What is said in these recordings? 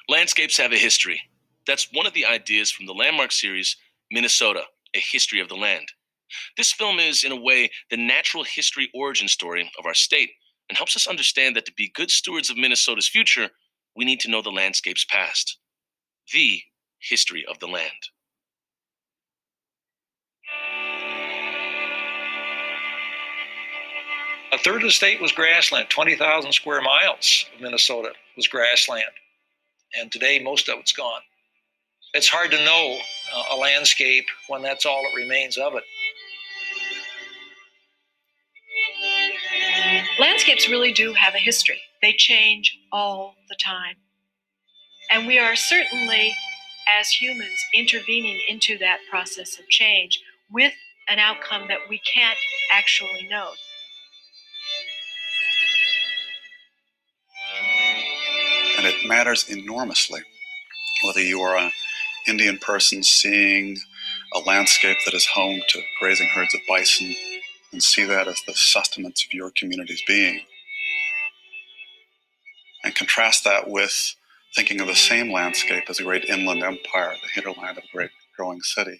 Landscapes have a history. That's one of the ideas from the landmark series Minnesota, A History of the Land. This film is, in a way, the natural history origin story of our state and helps us understand that to be good stewards of Minnesota's future, we need to know the landscape's past. The history of the land. A third of the state was grassland. 20,000 square miles of Minnesota was grassland. And today, most of it's gone. It's hard to know a landscape when that's all that remains of it. Landscapes really do have a history. They change all the time. And we are certainly, as humans, intervening into that process of change with an outcome that we can't actually know. And it matters enormously whether you are an Indian person seeing a landscape that is home to grazing herds of bison and see that as the sustenance of your community's being. And contrast that with thinking of the same landscape as a great inland empire, the hinterland of a great growing city.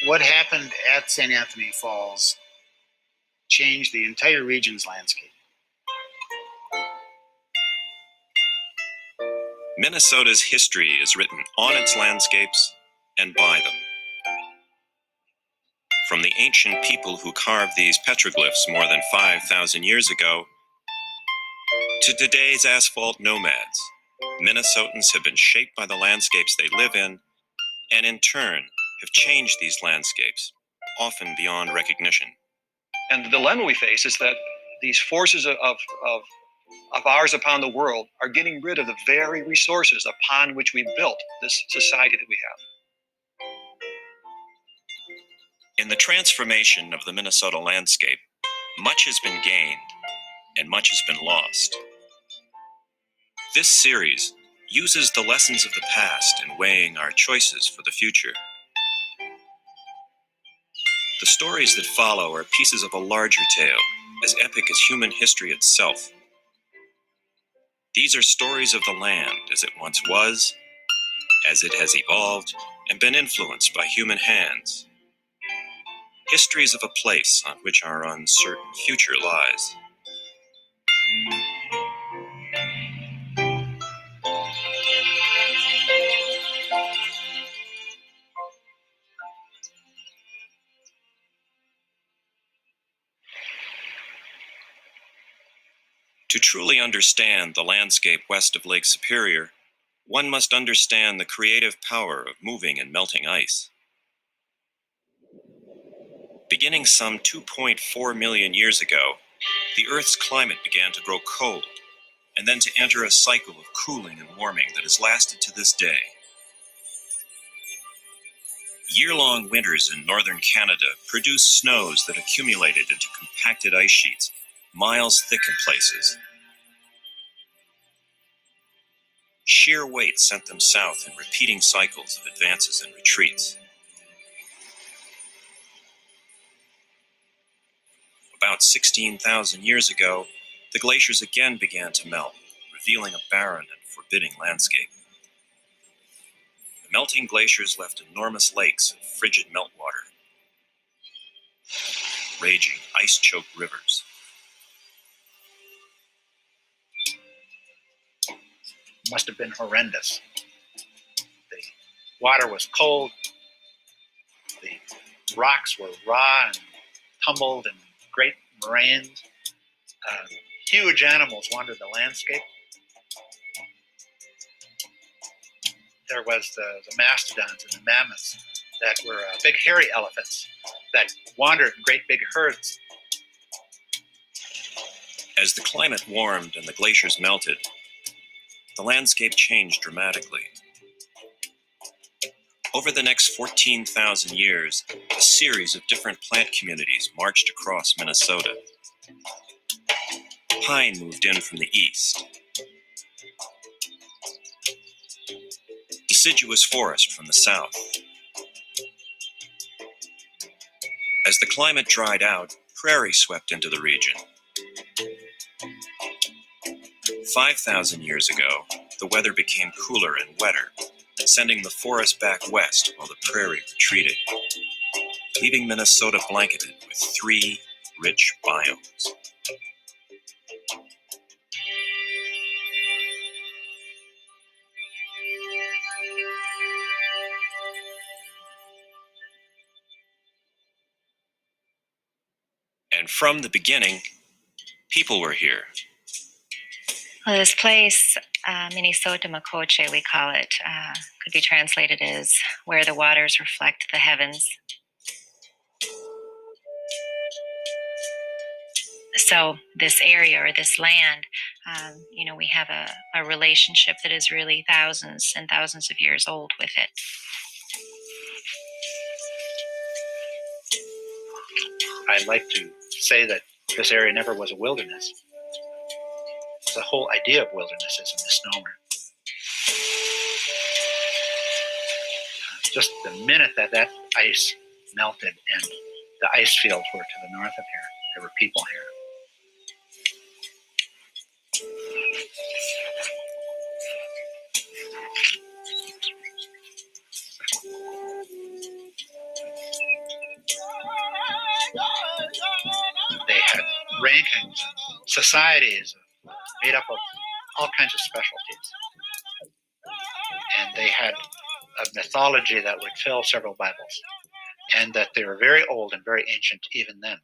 What happened at St. Anthony Falls changed the entire region's landscape. Minnesota's history is written on its landscapes and by them. From the ancient people who carved these petroglyphs more than 5,000 years ago to today's asphalt nomads, Minnesotans have been shaped by the landscapes they live in and in turn have changed these landscapes, often beyond recognition. And the dilemma we face is that these forces of ours upon the world are getting rid of the very resources upon which we built this society that we have. In the transformation of the Minnesota landscape, much has been gained and much has been lost. This series uses the lessons of the past in weighing our choices for the future. The stories that follow are pieces of a larger tale, as epic as human history itself. These are stories of the land as it once was, as it has evolved and been influenced by human hands. Histories of a place on which our uncertain future lies. To truly understand the landscape west of Lake Superior, one must understand the creative power of moving and melting ice. Beginning some 2.4 million years ago, the Earth's climate began to grow cold, and then to enter a cycle of cooling and warming that has lasted to this day. Year-long winters in northern Canada produced snows that accumulated into compacted ice sheets, miles thick in places. Sheer weight sent them south in repeating cycles of advances and retreats. About 16,000 years ago, the glaciers again began to melt, revealing a barren and forbidding landscape. The melting glaciers left enormous lakes of frigid meltwater, raging ice-choked rivers. It must have been horrendous. The water was cold, the rocks were raw and tumbled in great moraines. Huge animals wandered the landscape. There was the mastodons and the mammoths that were big hairy elephants that wandered in great big herds. As the climate warmed and the glaciers melted, the landscape changed dramatically. Over the next 14,000 years, a series of different plant communities marched across Minnesota. Pine moved in from the east. Deciduous forest from the south. As the climate dried out, prairie swept into the region. 5,000 years ago, the weather became cooler and wetter, sending the forest back west while the prairie retreated, leaving Minnesota blanketed with 3 rich biomes. And from the beginning, people were here. Well, this place, Minnesota Makoche, we call it, could be translated as where the waters reflect the heavens. So this area or this land, we have a relationship that is really thousands and thousands of years old with it. I'd like to say that this area never was a wilderness. The whole idea of wilderness is a misnomer. Just the minute that ice melted and the ice fields were to the north of here, there were people here. They had rankings, societies made up of all kinds of specialties. And they had a mythology that would fill several Bibles, and that they were very old and very ancient even then.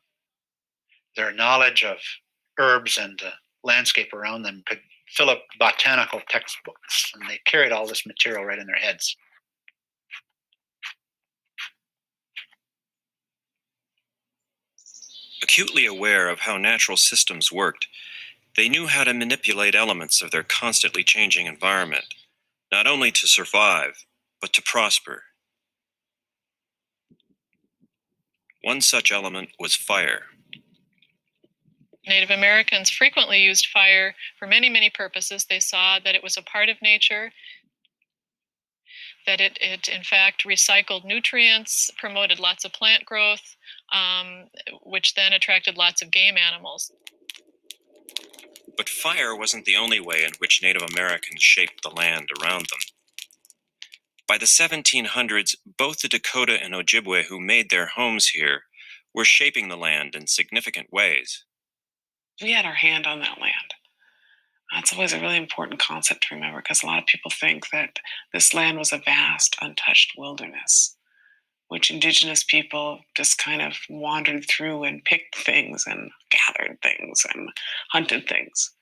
Their knowledge of herbs and the landscape around them could fill up botanical textbooks, and they carried all this material right in their heads. Acutely aware of how natural systems worked, they knew how to manipulate elements of their constantly changing environment, not only to survive, but to prosper. One such element was fire. Native Americans frequently used fire for many, many purposes. They saw that it was a part of nature, that it in fact recycled nutrients, promoted lots of plant growth, which then attracted lots of game animals. But fire wasn't the only way in which Native Americans shaped the land around them. By the 1700s, both the Dakota and Ojibwe who made their homes here were shaping the land in significant ways. We had our hand on that land. That's always a really important concept to remember, because a lot of people think that this land was a vast, untouched wilderness, which indigenous people just kind of wandered through and picked things and gathered things and hunted things,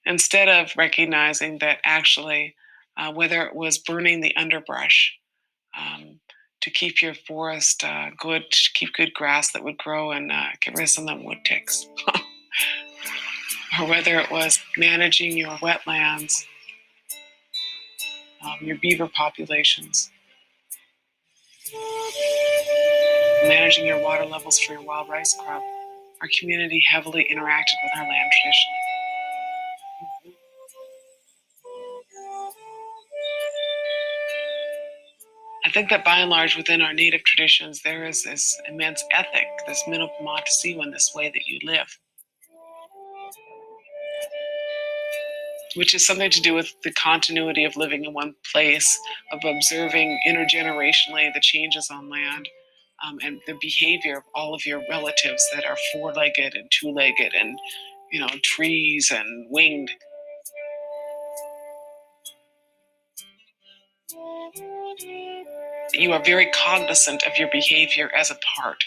instead of recognizing that actually, whether it was burning the underbrush to keep your forest good, to keep good grass that would grow and get rid of some of them wood ticks, or whether it was managing your wetlands, your beaver populations, managing your water levels for your wild rice crop, our community heavily interacted with our land traditionally. I think that by and large within our native traditions, there is this immense ethic, this Minopematisewan, this way that you live, which is something to do with the continuity of living in one place, of observing intergenerationally the changes on land, and the behavior of all of your relatives that are four-legged and two-legged and, trees and winged. You are very cognizant of your behavior as a part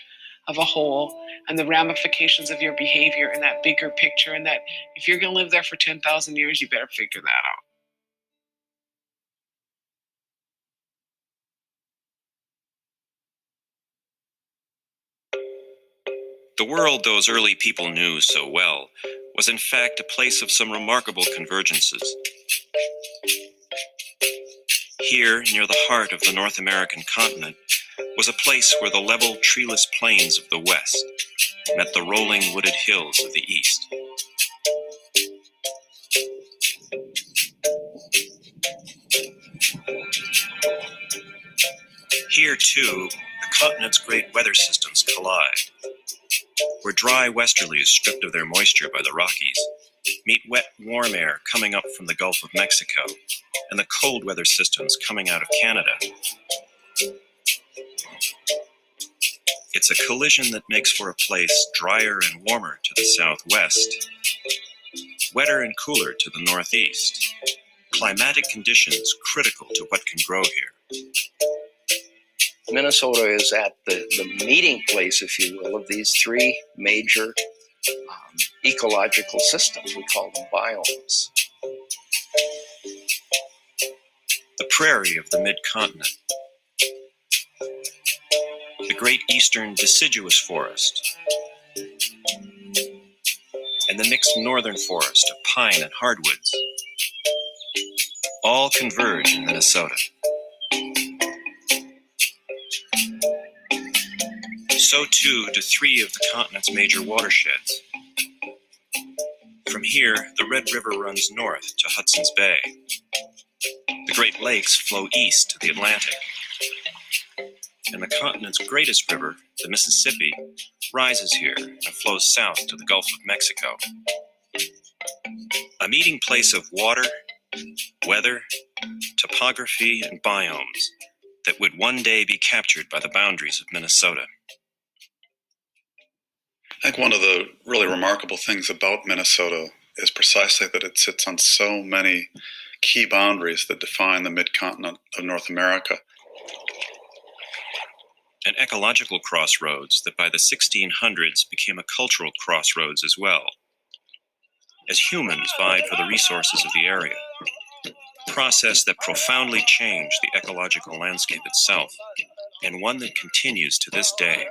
of a whole, and the ramifications of your behavior in that bigger picture, and that if you're going to live there for 10,000 years, you better figure that out. The world those early people knew so well was in fact a place of some remarkable convergences. Here, near the heart of the North American continent, was a place where the level, treeless plains of the west met the rolling, wooded hills of the east. Here, too, the continent's great weather systems collide, where dry westerlies stripped of their moisture by the Rockies Meet wet, warm air coming up from the Gulf of Mexico and the cold weather systems coming out of Canada. It's a collision that makes for a place drier and warmer to the southwest, wetter and cooler to the northeast. Climatic conditions critical to what can grow here. Minnesota is at the meeting place, if you will, of these three major ecological systems. We call them biomes. The prairie of the mid-continent, the great eastern deciduous forest, and the mixed northern forest of pine and hardwoods, all converge in Minnesota. So too do three of the continent's major watersheds. From here, the Red River runs north to Hudson's Bay. The Great Lakes flow east to the Atlantic. And the continent's greatest river, the Mississippi, rises here and flows south to the Gulf of Mexico. A meeting place of water, weather, topography, and biomes that would one day be captured by the boundaries of Minnesota. I think one of the really remarkable things about Minnesota is precisely that it sits on so many key boundaries that define the mid-continent of North America. An ecological crossroads that by the 1600s became a cultural crossroads as well, as humans vied for the resources of the area, a process that profoundly changed the ecological landscape itself, and one that continues to this day.